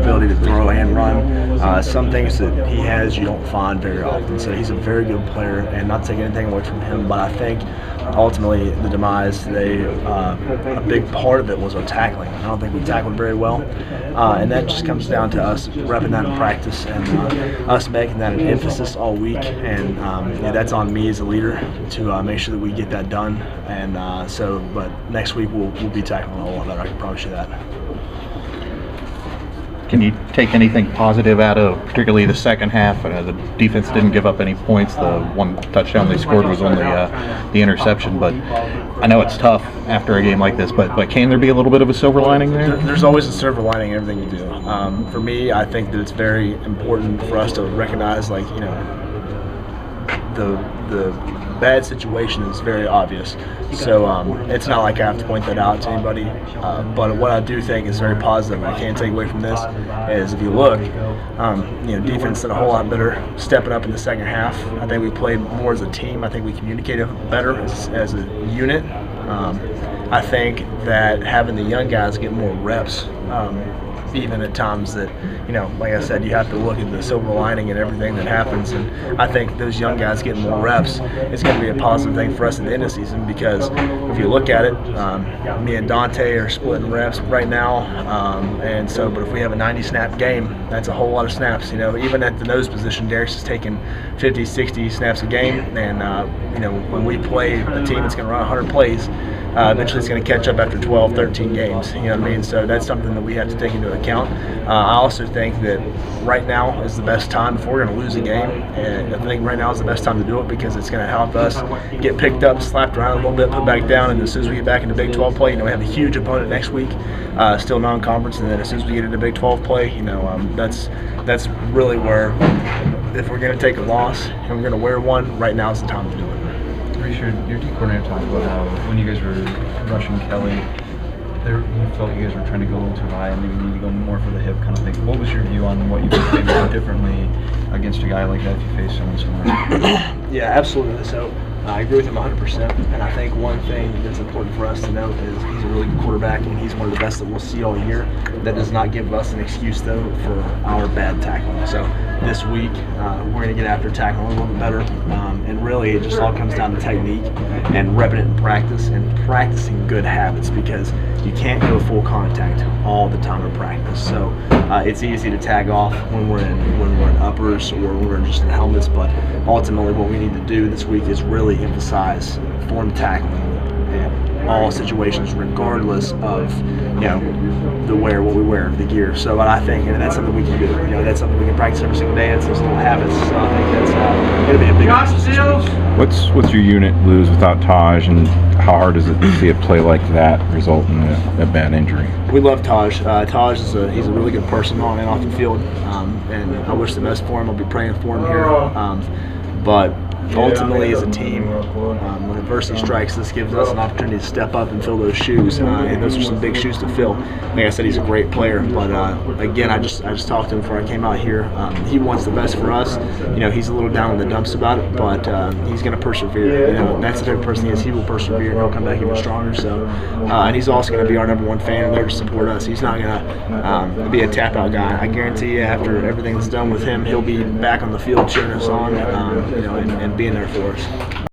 ability to throw and run. Some things that he has you don't find very often. So he's a very good player, and not to take anything away from him, but I think ultimately the demise today, a big part of it was our tackling. I don't think we tackled very well, and that just comes down to us repping that in practice and us making that an emphasis all week. And that's on me as a leader to make sure that we get that done. And but next week we'll be tackling a whole lot better. I can promise you that. Can you take anything positive out of particularly the second half? The defense didn't give up any points. The one touchdown they scored was only the interception. But I know it's tough after a game like this, but can there be a little bit of a silver lining there? There's always a silver lining in everything you do. For me, I think that it's very important for us to recognize, like, the bad situation is very obvious. So it's not like I have to point that out to anybody. But what I do think is very positive, and I can't take away from this, is if you look, defense did a whole lot better stepping up in the second half. I think we played more as a team. I think we communicated better as a unit. I think that having the young guys get more reps, even at times that, like I said, you have to look at the silver lining and everything that happens. And I think those young guys getting more reps is going to be a positive thing for us at the end of the season, because if you look at it, me and Dante are splitting reps right now. But if we have a 90-snap game, that's a whole lot of snaps. Even at the nose position, Derek's is taking 50, 60 snaps a game. And, when we play a team that's going to run 100 plays, eventually it's going to catch up after 12, 13 games. You know what I mean? So that's something that we have to take into account. I also think that right now is the best time if we're going to lose a game. And I think right now is the best time to do it, because it's going to help us get picked up, slapped around a little bit, put back down. And as soon as we get back into Big 12 play, we have a huge opponent next week, still non-conference. And then as soon as we get into Big 12 play, that's really where, if we're going to take a loss and we're going to wear one, right now is the time to do it. Reese, your D coordinator talked about how when you guys were rushing Kelly, you felt like you guys were trying to go a little too high and maybe need to go more for the hip kind of thing. What was your view on what you could maybe do differently against a guy like that if you face someone similar? Yeah, absolutely. So I agree with him 100%. And I think one thing that's important for us to note is he's a really good quarterback, and he's one of the best that we'll see all year. That does not give us an excuse, though, for our bad tackling. So this week, we're going to get after tackling a little bit better. And really, it just all comes down to technique and repping it in practice and practicing good habits, because you can't go full contact all the time in practice. So it's easy to tag off when we're in uppers or when we're just in helmets. But ultimately, what we need to do this week is really emphasize form tackling in all situations, regardless of what we wear, the gear. So I think that's something we can do. That's something we can practice every single day. It's those little habits. So I think that's going to be a big emphasis. What's your unit lose without Taj, and how hard is it to see a play like that result in a bad injury? We love Taj. Taj he's a really good person on and off the field, and I wish the best for him. I'll be praying for him here. But ultimately, as a team, when adversity strikes, this gives us an opportunity to step up and fill those shoes, and those are some big shoes to fill. Like I said, he's a great player, but again, I just talked to him before I came out here. He wants the best for us. He's a little down in the dumps about it, but he's going to persevere. And that's the type of person he is. He will persevere, and he'll come back even stronger. So, and he's also going to be our #1 fan and there to support us. He's not going to be a tap-out guy. I guarantee you, after everything that's done with him, he'll be back on the field cheering us on, and being there for us.